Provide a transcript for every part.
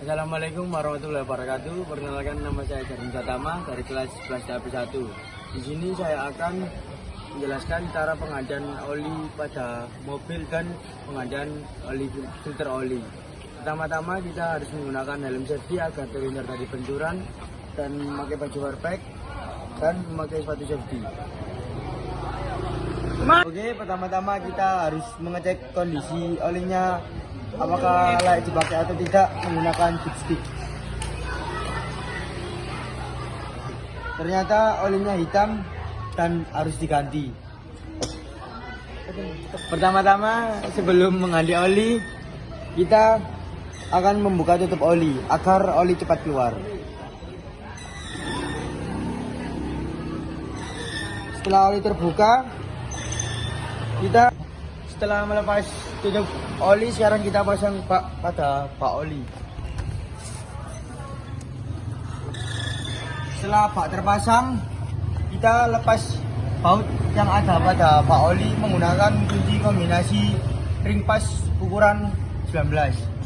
Assalamualaikum warahmatullahi wabarakatuh. Perkenalkan, nama saya Jarin Satama dari kelas 11 tahap 1. Di sini saya akan menjelaskan cara pengadaan oli pada mobil dan pengadaan oli filter oli. Pertama-tama kita harus menggunakan helm safety agar terhindar dari benturan dan memakai baju warpack dan memakai sepatu safety. Oke, pertama-tama kita harus mengecek kondisi olinya, apakah layak dipakai atau tidak menggunakan dipstick. Ternyata olinya hitam dan harus diganti. Pertama-tama sebelum mengganti oli, kita akan membuka tutup oli agar oli cepat keluar. Setelah oli terbuka, setelah melepas tutup oli, sekarang kita pasang pada bak oli. Setelah bak terpasang, kita lepas baut yang ada pada bak oli menggunakan kunci kombinasi ring pas ukuran 19.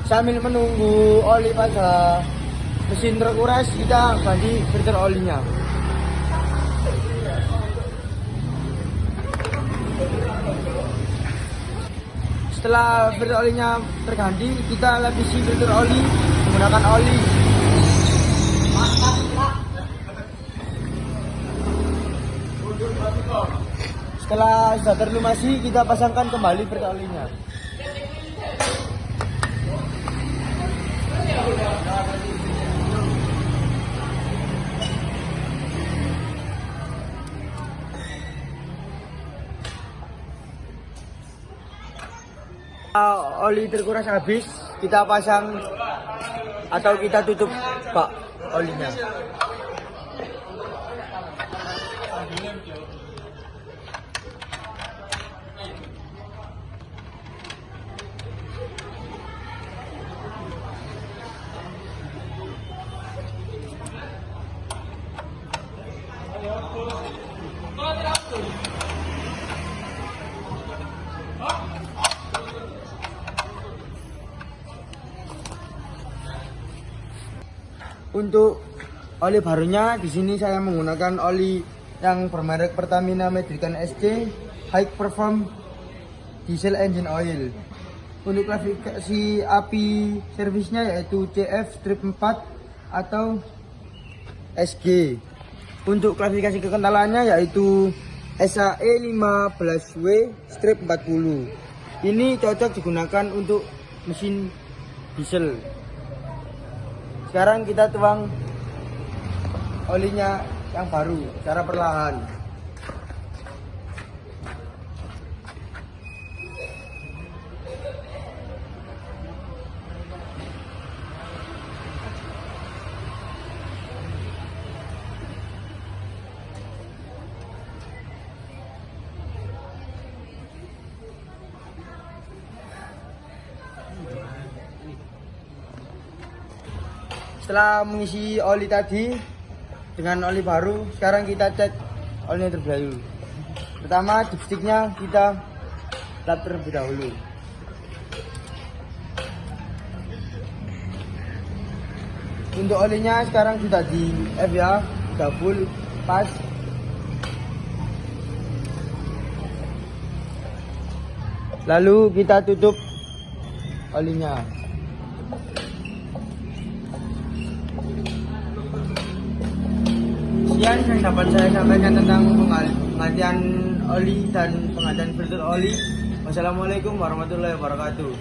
Sambil menunggu oli pada mesin terkuras, kita ganti filter olinya. Setelah filter olinya terganti, kita lapisi filter oli menggunakan oli. Setelah sudah terlumasi, kita pasangkan kembali filter olinya. Oli terkuras habis, kita pasang atau kita tutup bak olinya. Untuk oli barunya, di sini saya menggunakan oli yang bermerek Pertamina Medrican SC High Perform Diesel Engine Oil. Untuk klasifikasi api servisnya yaitu CF strip 4 atau SG. Untuk klasifikasi kekentalannya yaitu SAE 15W strip 40. Ini cocok digunakan untuk mesin diesel. Sekarang kita tuang olinya yang baru secara perlahan. Setelah mengisi oli tadi dengan oli baru, sekarang kita cek olinya terlebih dahulu. Pertama, dipsticknya kita lap terlebih dahulu. Untuk olinya sekarang sudah di F ya, sudah full pas. Lalu kita tutup olinya. Sekian yang dapat saya sampaikan tentang penggantian oli dan pengadaan filter oli. Wassalamualaikum warahmatullahi wabarakatuh.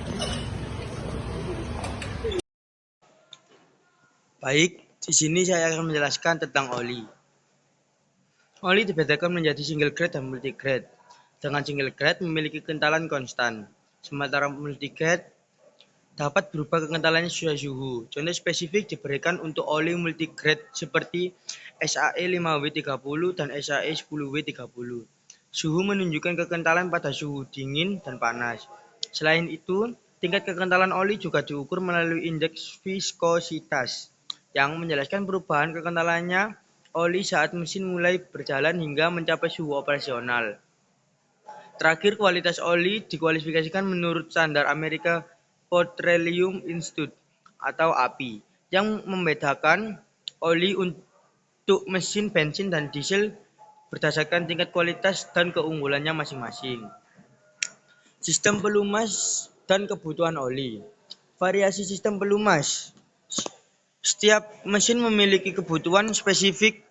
Baik, di sini saya akan menjelaskan tentang oli. Oli dibedakan menjadi single grade dan multi grade. Dengan single grade memiliki kekentalan konstan, sementara multi grade dapat berubah kekentalannya sesuai suhu. Contoh spesifik diberikan untuk oli multigrade seperti SAE 5W30 dan SAE 10W30. Suhu menunjukkan kekentalan pada suhu dingin dan panas. Selain itu, tingkat kekentalan oli juga diukur melalui indeks viskositas, yang menjelaskan perubahan kekentalannya oli saat mesin mulai berjalan hingga mencapai suhu operasional. Terakhir, kualitas oli dikualifikasikan menurut standar American Petroleum Institute atau API, yang membedakan oli untuk mesin bensin dan diesel berdasarkan tingkat kualitas dan keunggulannya masing-masing. Sistem pelumas dan kebutuhan oli. Variasi sistem pelumas. Setiap mesin memiliki kebutuhan spesifik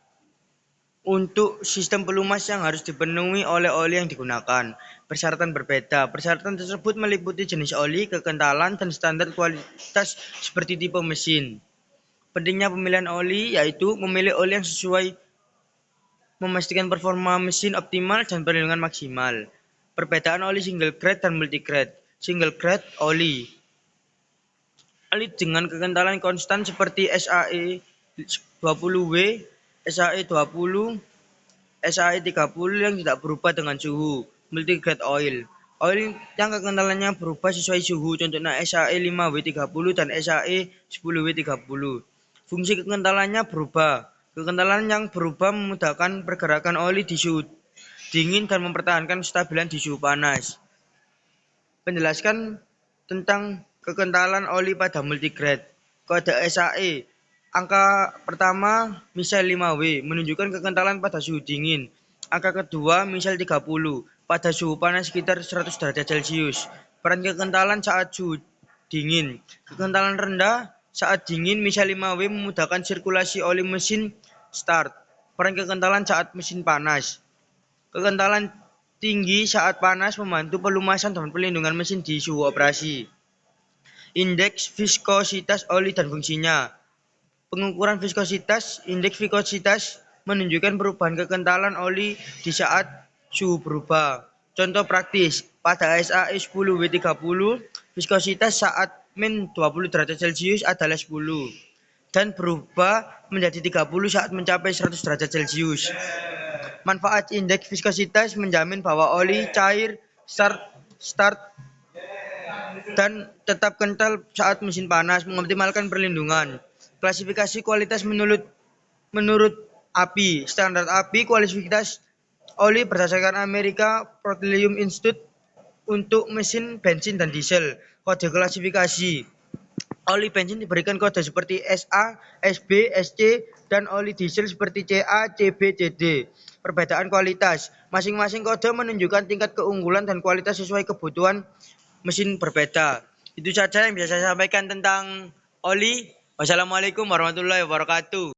untuk sistem pelumas yang harus dipenuhi oleh oli yang digunakan. Persyaratan berbeda. Persyaratan tersebut meliputi jenis oli, kekentalan, dan standar kualitas seperti tipe mesin. Pentingnya pemilihan oli yaitu memilih oli yang sesuai, memastikan performa mesin optimal dan perlindungan maksimal. Perbedaan oli single grade dan multi grade. Single grade oli dengan kekentalan konstan seperti SAE 20W, SAE 20, SAE 30 yang tidak berubah dengan suhu. Multi grade oil yang kekentalannya berubah sesuai suhu, contohnya SAE 5W 30 dan SAE 10W 30. Fungsi kekentalannya berubah. Kekentalan yang berubah memudahkan pergerakan oli di suhu dingin dan mempertahankan kestabilan di suhu panas. Penjelasan tentang kekentalan oli pada multigrade. Kode SAE. Angka pertama misal 5W menunjukkan kekentalan pada suhu dingin. Angka kedua misal 30 pada suhu panas sekitar 100 derajat Celcius. Peran kekentalan saat suhu dingin. Kekentalan rendah saat dingin misal 5W memudahkan sirkulasi oli mesin start. Peran kekentalan saat mesin panas. Kekentalan tinggi saat panas membantu pelumasan dan pelindungan mesin di suhu operasi. Indeks viskositas oli dan fungsinya. Pengukuran viskositas. Indeks viskositas menunjukkan perubahan kekentalan oli di saat suhu berubah. Contoh praktis, pada SAE 10W30, viskositas saat min 20 derajat Celcius adalah 10 dan berubah menjadi 30 saat mencapai 100 derajat Celcius. Manfaat indeks viskositas menjamin bahwa oli cair, start dan tetap kental saat mesin panas, mengoptimalkan perlindungan. Klasifikasi kualitas menurut API. Standar API kualitas oli berdasarkan American Petroleum Institute untuk mesin bensin dan diesel. Kode klasifikasi. Oli bensin diberikan kode seperti SA, SB, SC, dan oli diesel seperti CA, CB, CD. Perbedaan kualitas. Masing-masing kode menunjukkan tingkat keunggulan dan kualitas sesuai kebutuhan mesin berbeda. Itu saja yang bisa saya sampaikan tentang oli. Wassalamualaikum warahmatullahi wabarakatuh.